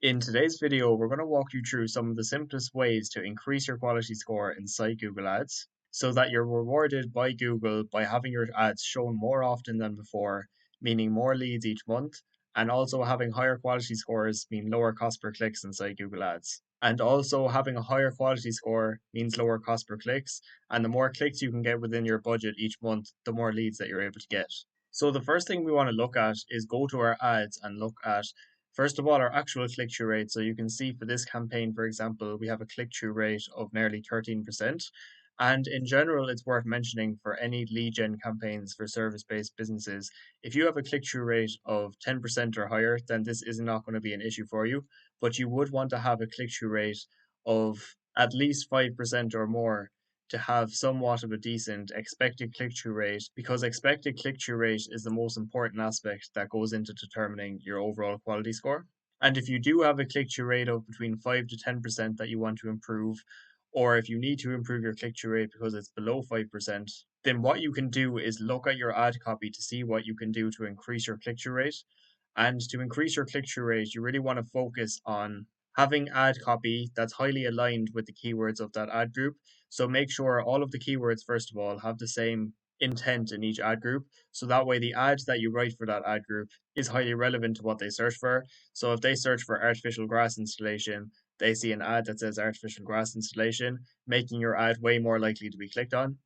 In today's video, we're going to walk you through some of the simplest ways to increase your quality score inside Google Ads so that you're rewarded by Google by having your ads shown more often than before, meaning more leads each month, and also having higher quality scores mean lower cost per clicks inside Google Ads. And also having a higher quality score means lower cost per clicks, and the more clicks you can get within your budget each month, the more leads that you're able to get. So the first thing we want to look at is go to our ads and look at first of all, our actual click-through rate. So you can see for this campaign, for example, we have a click-through rate of nearly 13%. And in general, it's worth mentioning for any lead gen campaigns for service-based businesses, if you have a click-through rate of 10% or higher, then this is not going to be an issue for you. But you would want to have a click-through rate of at least 5% or more to have somewhat of a decent expected click-through rate, because expected click-through rate is the most important aspect that goes into determining your overall quality score. And if you do have a click-through rate of between 5 to 10% that you want to improve, or if you need to improve your click-through rate because it's below 5%, then what you can do is look at your ad copy to see what you can do to increase your click-through rate. And to increase your click-through rate, you really want to focus on having ad copy that's highly aligned with the keywords of that ad group. So make sure all of the keywords, first of all, have the same intent in each ad group. So that way the ad that you write for that ad group is highly relevant to what they search for. So if they search for artificial grass installation, they see an ad that says artificial grass installation, making your ad way more likely to be clicked on.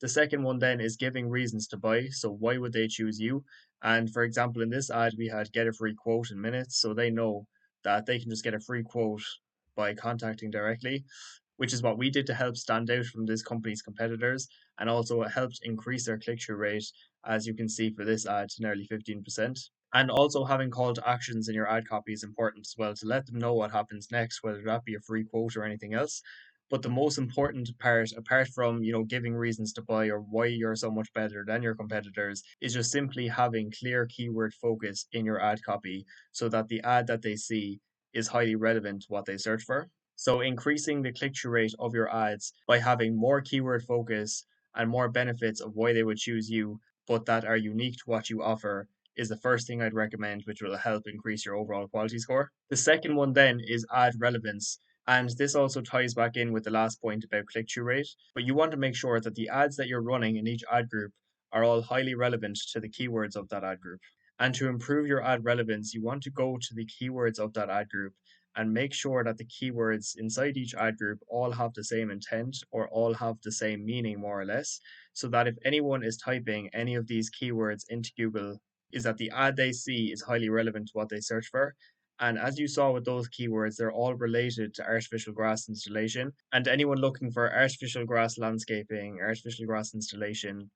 The second one then is giving reasons to buy. So why would they choose you? And for example, in this ad, we had get a free quote in minutes. So they know that they can just get a free quote by contacting directly, which is what we did to help stand out from this company's competitors. And also it helped increase their click-through rate, as you can see for this ad, to nearly 15%. And also having call to actions in your ad copy is important as well to let them know what happens next, whether that be a free quote or anything else. But the most important part, apart from giving reasons to buy or why you're so much better than your competitors, is just simply having clear keyword focus in your ad copy so that the ad that they see is highly relevant to what they search for. So increasing the click-through rate of your ads by having more keyword focus and more benefits of why they would choose you, but that are unique to what you offer, is the first thing I'd recommend, which will help increase your overall quality score. The second one then is ad relevance. And this also ties back in with the last point about click-through rate. But you want to make sure that the ads that you're running in each ad group are all highly relevant to the keywords of that ad group. And to improve your ad relevance, you want to go to the keywords of that ad group and make sure that the keywords inside each ad group all have the same intent or all have the same meaning, more or less, so that if anyone is typing any of these keywords into Google, is that the ad they see is highly relevant to what they search for. And as you saw with those keywords, they're all related to artificial grass installation. And anyone looking for artificial grass landscaping, artificial grass installation,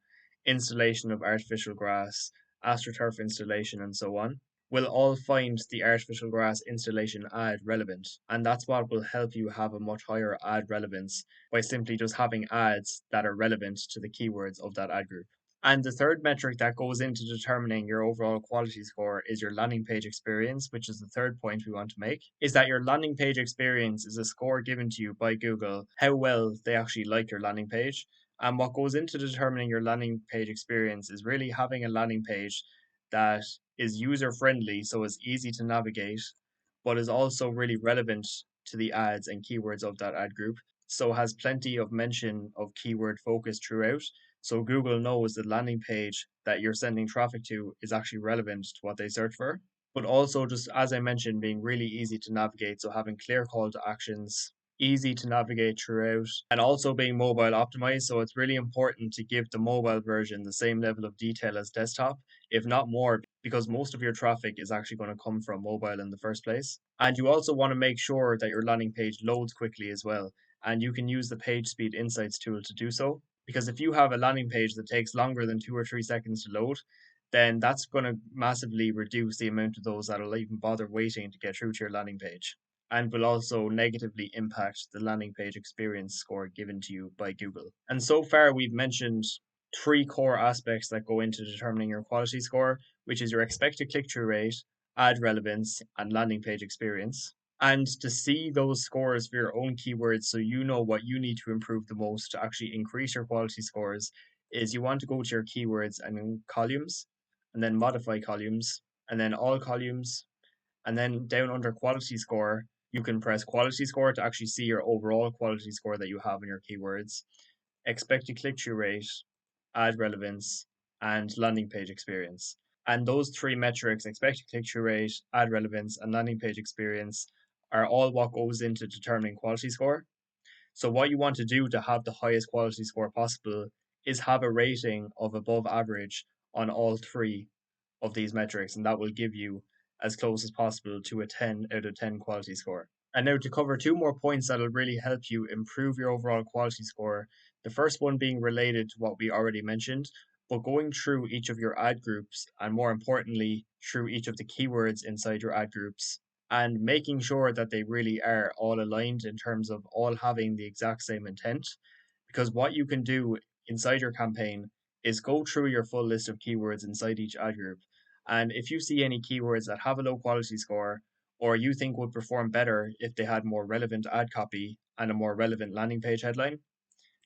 installation of artificial grass, astroturf installation, and so on, will all find the artificial grass installation ad relevant. And that's what will help you have a much higher ad relevance by simply just having ads that are relevant to the keywords of that ad group. And the third metric that goes into determining your overall quality score is your landing page experience, which is the third point we want to make, is that your landing page experience is a score given to you by Google, how well they actually like your landing page. And what goes into determining your landing page experience is really having a landing page that is user friendly, so it's easy to navigate, but is also really relevant to the ads and keywords of that ad group. So has plenty of mention of keyword focus throughout. So Google knows the landing page that you're sending traffic to is actually relevant to what they search for. But also, just as I mentioned, being really easy to navigate. So having clear call to actions, easy to navigate throughout, and also being mobile optimized. So it's really important to give the mobile version the same level of detail as desktop, if not more, because most of your traffic is actually going to come from mobile in the first place. And you also want to make sure that your landing page loads quickly as well. And you can use the Page Speed Insights tool to do so. Because if you have a landing page that takes longer than 2 or 3 seconds to load, then that's going to massively reduce the amount of those that'll even bother waiting to get through to your landing page, and will also negatively impact the landing page experience score given to you by Google. And so far, we've mentioned three core aspects that go into determining your quality score, which is your expected click through rate, ad relevance, and landing page experience. And to see those scores for your own keywords so you know what you need to improve the most to actually increase your quality scores is you want to go to your keywords and then columns, and then modify columns, and then all columns, And then down under quality score, you can press quality score to actually see your overall quality score that you have in your keywords, expected click through rate, ad relevance, and landing page experience. And those three metrics, expected click through rate, ad relevance, and landing page experience, are all what goes into determining quality score. So, what you want to do to have the highest quality score possible is have a rating of above average on all three of these metrics, and that will give you as close as possible to a 10 out of 10 quality score. And now to cover two more points that'll really help you improve your overall quality score. The first one being related to what we already mentioned, but going through each of your ad groups and more importantly, through each of the keywords inside your ad groups and making sure that they really are all aligned in terms of all having the exact same intent. Because what you can do inside your campaign is go through your full list of keywords inside each ad group. And if you see any keywords that have a low quality score or you think would perform better if they had more relevant ad copy and a more relevant landing page headline,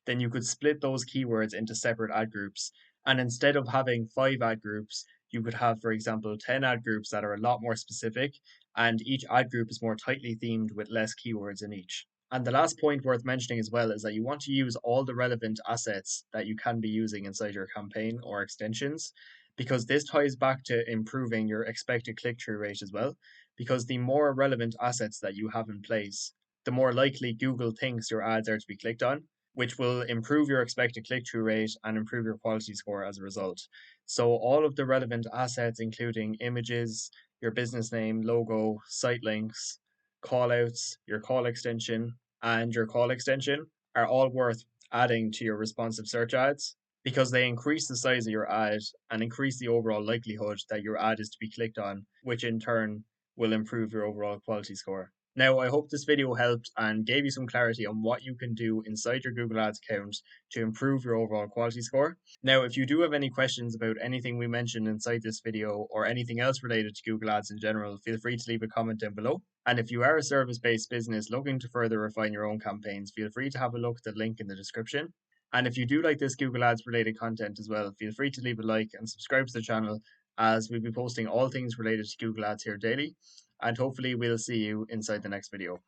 then you could split those keywords into separate ad groups. And instead of having 5 ad groups, you could have, for example, 10 ad groups that are a lot more specific, and each ad group is more tightly themed with less keywords in each. And the last point worth mentioning as well is that you want to use all the relevant assets that you can be using inside your campaign or extensions, because this ties back to improving your expected click through rate as well. Because the more relevant assets that you have in place, the more likely Google thinks your ads are to be clicked on, which will improve your expected click through rate and improve your quality score as a result. So, all of the relevant assets, including images, your business name, logo, site links, callouts, your call extension, and your call extension, are all worth adding to your responsive search ads because they increase the size of your ad and increase the overall likelihood that your ad is to be clicked on, which in turn will improve your overall quality score. Now, I hope this video helped and gave you some clarity on what you can do inside your Google Ads account to improve your overall quality score. Now, if you do have any questions about anything we mentioned inside this video or anything else related to Google Ads in general, feel free to leave a comment down below. And if you are a service-based business looking to further refine your own campaigns, feel free to have a look at the link in the description. And if you do like this Google Ads related content as well, feel free to leave a like and subscribe to the channel as we'll be posting all things related to Google Ads here daily. And hopefully we'll see you inside the next video.